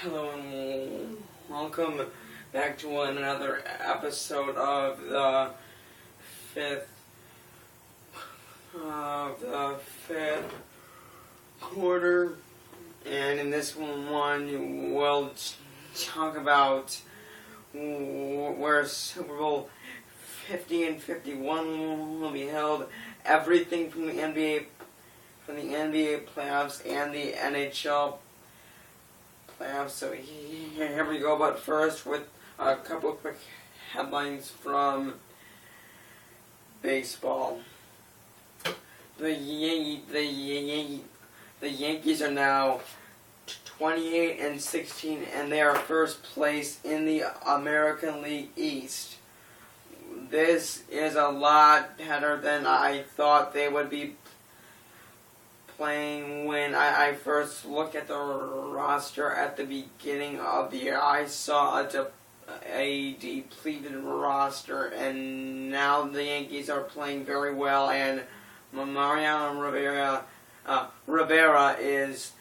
Hello and welcome back to another episode of the fifth quarter, and in this one we'll talk about where Super Bowl 50 and 51 will be held, everything from the NBA playoffs and the NHL playoffs. So here we go. But first, with a couple of quick headlines from baseball. The Yankees are now 28 and 16, and they are first place in the American League East. This is a lot better than I thought they would be playing when I first looked at the roster at the beginning of the year. I saw a depleted roster, and now the Yankees are playing very well, and Mariano Rivera is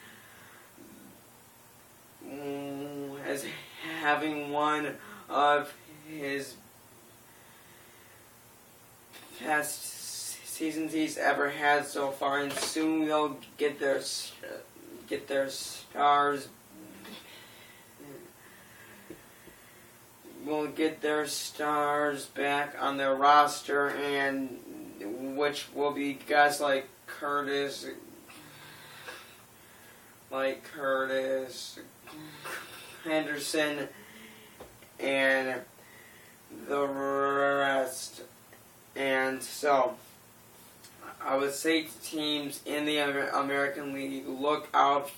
having one of his best seasons he's ever had so far, and soon they'll get their stars. Will get their stars back on their roster, and which will be guys like Curtis Henderson, and the rest. And so, I would say to teams in the American League, look out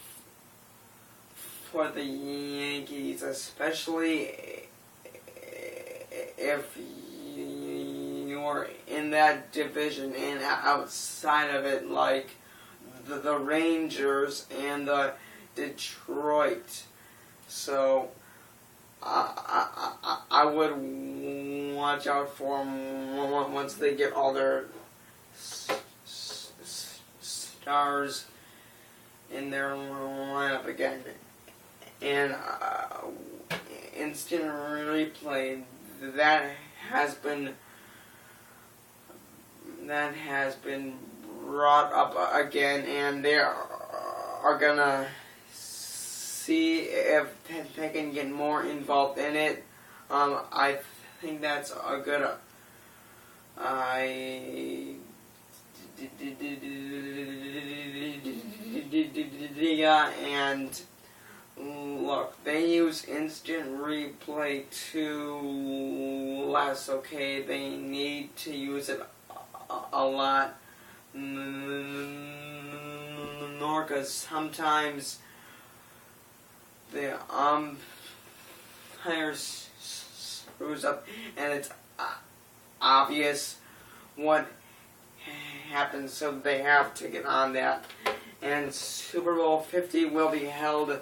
for the Yankees, especially if you're in that division and outside of it, like the Rangers and the Detroit. So I would watch out for them once they get all their stars in their lineup again. And instant replay, that has been brought up again, and they are gonna see if they can get more involved in it. I think that's a good idea. And look, they use instant replay too less, okay? They need to use it a lot more, because sometimes the umpire screws up, and it's obvious what happens, so they have to get on that. And Super Bowl 50 will be held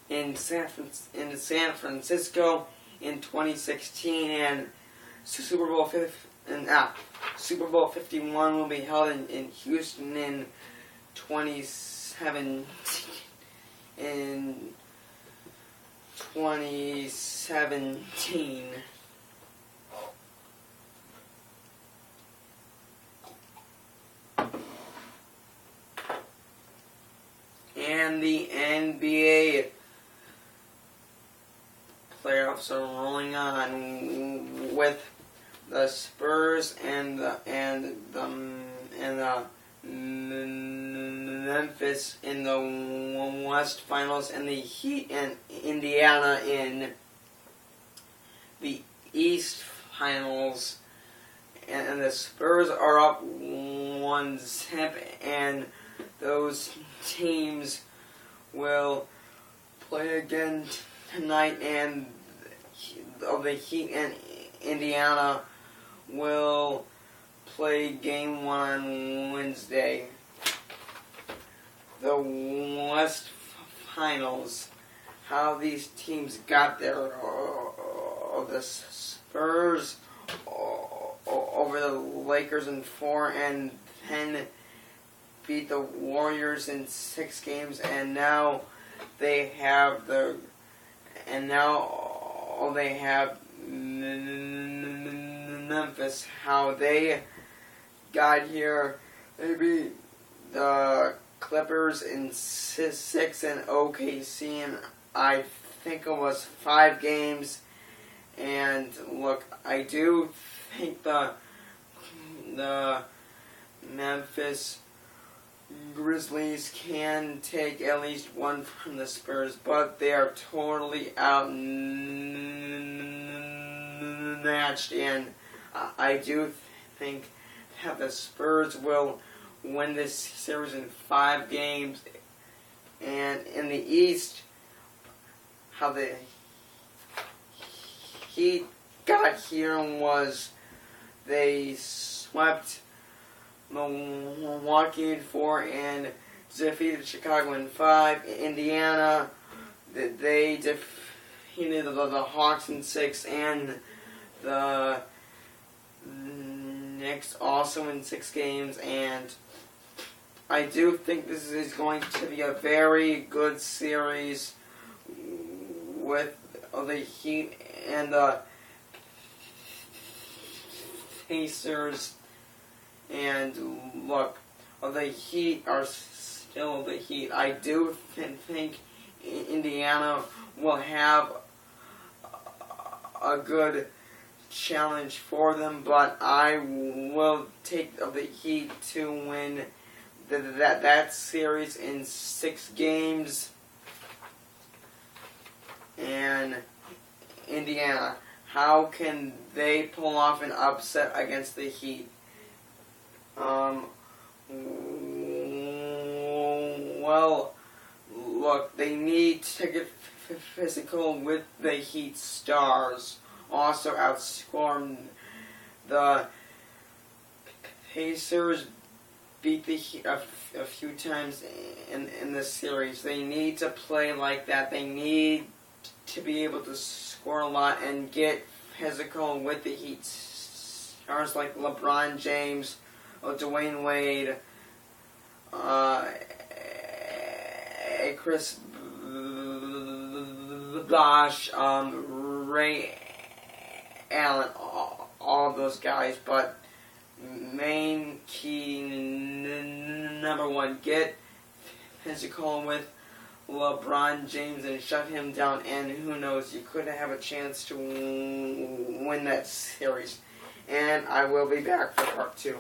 in San Francisco in 2016, and Super Bowl 51 will be held in Houston in 2017. And the NBA playoffs are rolling on with the Spurs and the Memphis in the West Finals, and the Heat and Indiana in the East Finals. And the Spurs are up 1-0, and those teams will play again tonight, and the Heat and Indiana will play game 1 on Wednesday. The West Finals, how these teams got there, the Spurs over the Lakers in 4, and then beat the Warriors in 6 games, and now they have now they have Memphis. How they got here, they beat the Clippers in 6 and OKC, and I think it was 5 games. And look, I do think the Memphis Grizzlies can take at least one from the Spurs, but they are totally outmatched, and I do think that the Spurs will win this series in 5 games. And in the East, how the Heat got here was they swept Milwaukee in 4 and defeated Chicago in 5. Indiana, they defeated the Hawks in 6, and the Knicks also in 6 games. And I do think this is going to be a very good series with the Heat and the Pacers. And look, the Heat are still the Heat. I do think Indiana will have a good challenge for them, but I will take the Heat to win that series in 6 games. And Indiana, how can they pull off an upset against the Heat? Well, look, they need to get physical with the Heat stars. Also outscored the Pacers, beat the Heat a few times in this series. They need to play like that. They need to be able to score a lot and get physical with the Heat stars like LeBron James, Dwayne Wade, Chris Bosh, Ray Allen, all of those guys. But main key number 1, get physical with LeBron James and shut him down, and who knows, you could have a chance to win that series. And I will be back for part 2.